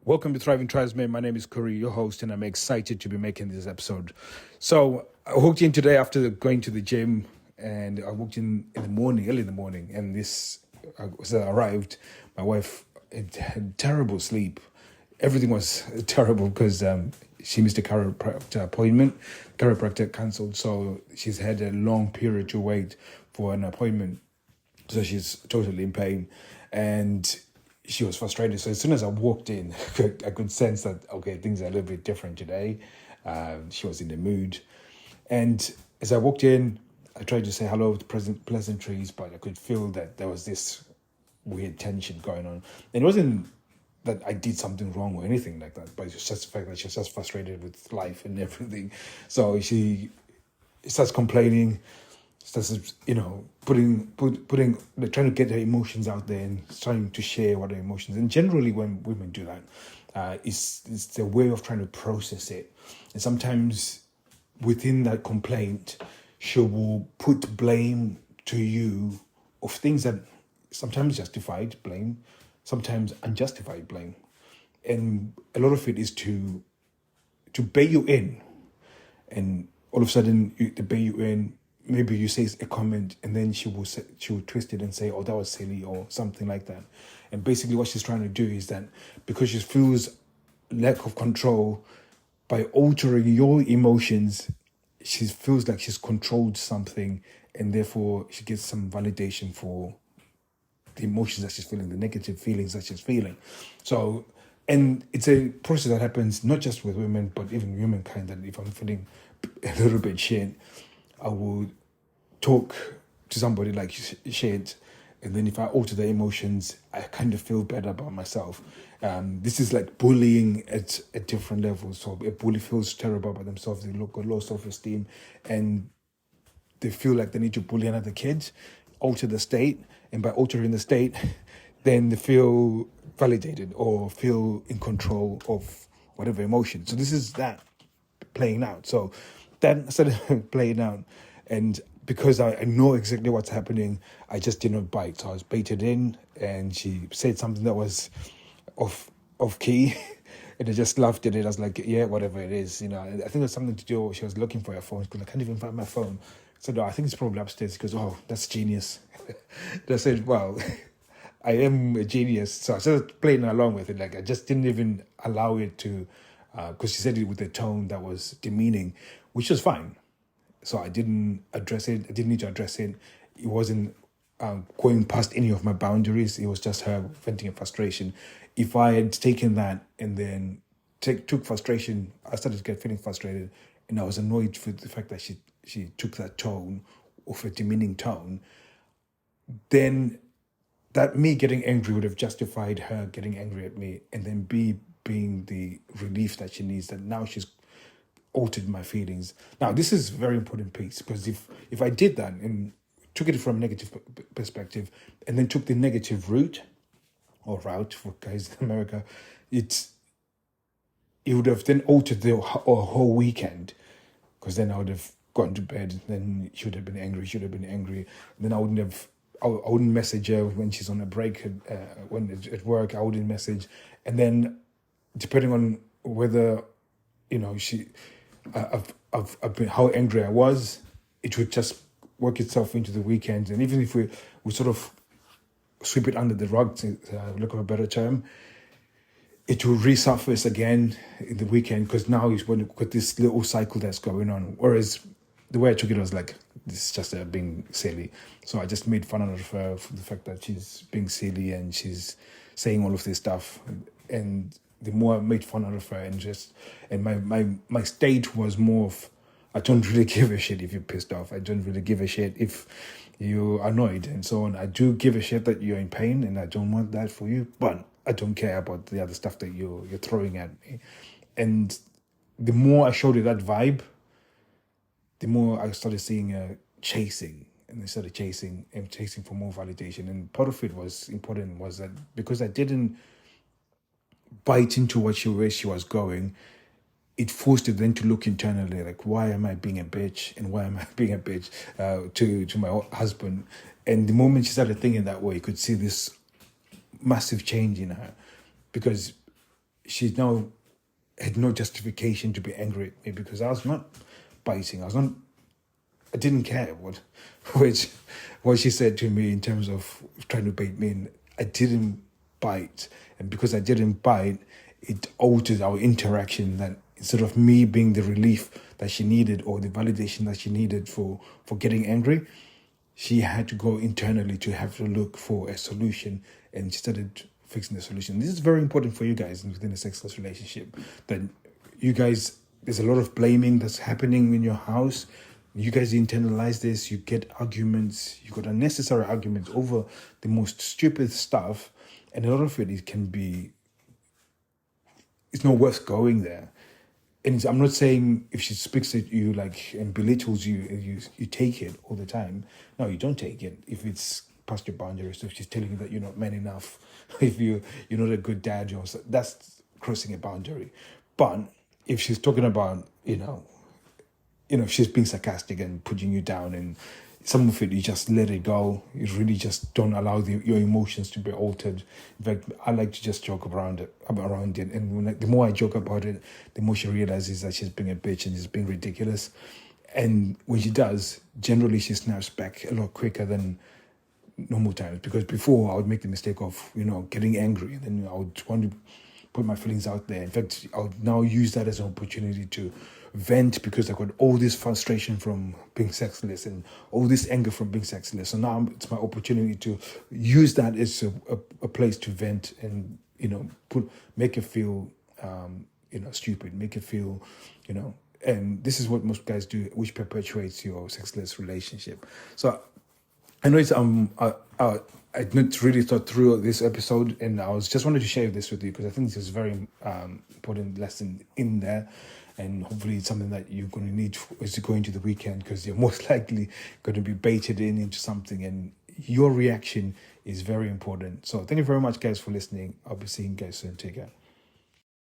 Welcome to Thriving Tribesmen. My name is Kuri, your host, and I'm excited to be making this episode. So I walked in today after going to the gym, and I walked in the morning, early in the morning, and as I arrived, my wife had terrible sleep. Everything was terrible because she missed a chiropractor appointment. Chiropractor cancelled, so she's had a long period to wait for an appointment. So she's totally in pain, and she was frustrated. So as soon as I walked in, I could sense that, okay, things are a little bit different today. She was in the mood. And as I walked in, I tried to say hello with pleasantries, but I could feel that there was this weird tension going on. And it wasn't that I did something wrong or anything like that, but it's just the fact that she's just frustrated with life and everything. So she starts complaining, starts, trying to get her emotions out there and trying to share what her emotions. And generally, when women do that, it's the way of trying to process it. And sometimes within that complaint, she will put blame to you of things that sometimes justified blame, sometimes unjustified blame, and a lot of it is to bait you in, and all of a sudden they bait you in. Maybe you say a comment and then she will twist it and say, oh, that was silly or something like that. And basically what she's trying to do is that because she feels lack of control, by altering your emotions, she feels like she's controlled something, and therefore she gets some validation for the emotions that she's feeling, the negative feelings that she's feeling. So, and it's a process that happens not just with women, but even humankind, that if I'm feeling a little bit shit, I will talk to somebody like shit, and then if I alter their emotions, I kind of feel better about myself. This is like bullying at different levels. So a bully feels terrible about themselves, they got low self-esteem, and they feel like they need to bully another kid, alter the state, and by altering the state, then they feel validated or feel in control of whatever emotion. So this is that playing out. So that started playing out, and because I know exactly what's happening, I just did not bite. So I was baited in, and she said something that was off key, and I just laughed at it. I was like, yeah, whatever it is, I think it was something to do. She was looking for her phone because I can't even find my phone. So no, I think it's probably upstairs. She goes, oh, that's genius. And I said, well, I am a genius. So I started playing along with it. Like I just didn't even allow it to, because she said it with a tone that was demeaning, which was fine. So I didn't address it. I didn't need to address it. It wasn't going past any of my boundaries. It was just her venting a frustration. If I had taken that and then took frustration, I started to get feeling frustrated, and I was annoyed with the fact that she took that tone, of a demeaning tone, then that me getting angry would have justified her getting angry at me, and then being the relief that she needs, that now she's altered my feelings. Now, this is a very important piece, because if I did that and took it from a negative perspective and then took the negative route for guys in America, it would have then altered the whole weekend, because then I would have gone to bed, then she would have been angry, and then I wouldn't message her when she's on a break when at work. I wouldn't message, and then depending on whether I've been how angry I was, it would just work itself into the weekend. And even if we sort of sweep it under the rug, to look for a better term, it will resurface again in the weekend, because now you've got this little cycle that's going on. Whereas the way I took it was like, this is just being silly. So I just made fun of her for the fact that she's being silly and she's saying all of this stuff. And the more I made fun of her, and my state was more of, I don't really give a shit if you're pissed off. I don't really give a shit if you're annoyed and so on. I do give a shit that you're in pain, and I don't want that for you, but I don't care about the other stuff that you're throwing at me. And the more I showed her that vibe, the more I started seeing her chasing, and I started chasing for more validation. And part of it was important, was that because I didn't bite into where she was going, it forced her then to look internally, like, why am I being a bitch, and why am I being a bitch to my husband? And the moment she started thinking that way, you could see this massive change in her, because she now had no justification to be angry at me because I was not biting. I didn't care what she said to me in terms of trying to bait me in. I didn't bite. And because I didn't bite, it altered our interaction, that instead of me being the relief that she needed or the validation that she needed for getting angry, she had to go internally to have to look for a solution, and she started fixing the solution. This is very important for you guys within a sexless relationship, that you guys, there's a lot of blaming that's happening in your house. You guys internalize this, you get arguments, you got unnecessary arguments over the most stupid stuff, and a lot of it can be, it's not worth going there. And I'm not saying if she speaks at you like and belittles you and you take it all the time. No, you don't take it if it's past your boundaries. So if she's telling you that you're not man enough, if you're not a good dad, that's crossing a boundary. But if she's talking about, if she's being sarcastic and putting you down, and some of it, you just let it go. You really just don't allow your emotions to be altered. In fact, I like to just joke around it. And the more I joke about it, the more she realizes that she's being a bitch and she's being ridiculous. And when she does, generally she snaps back a lot quicker than normal times. Because before, I would make the mistake of, getting angry. And then I would want to put my feelings out there. In fact, I would now use that as an opportunity to vent, because I got all this frustration from being sexless and all this anger from being sexless. So now it's my opportunity to use that as a place to vent and, make it feel, stupid, make it feel, and this is what most guys do, which perpetuates your sexless relationship. So I know it's, I didn't really thought through this episode, and I just wanted to share this with you because I think this is a very important lesson in there. And hopefully it's something that you're going to need as you go into the weekend, because you're most likely going to be baited into something, and your reaction is very important. So thank you very much, guys, for listening. I'll be seeing you guys soon. Take care.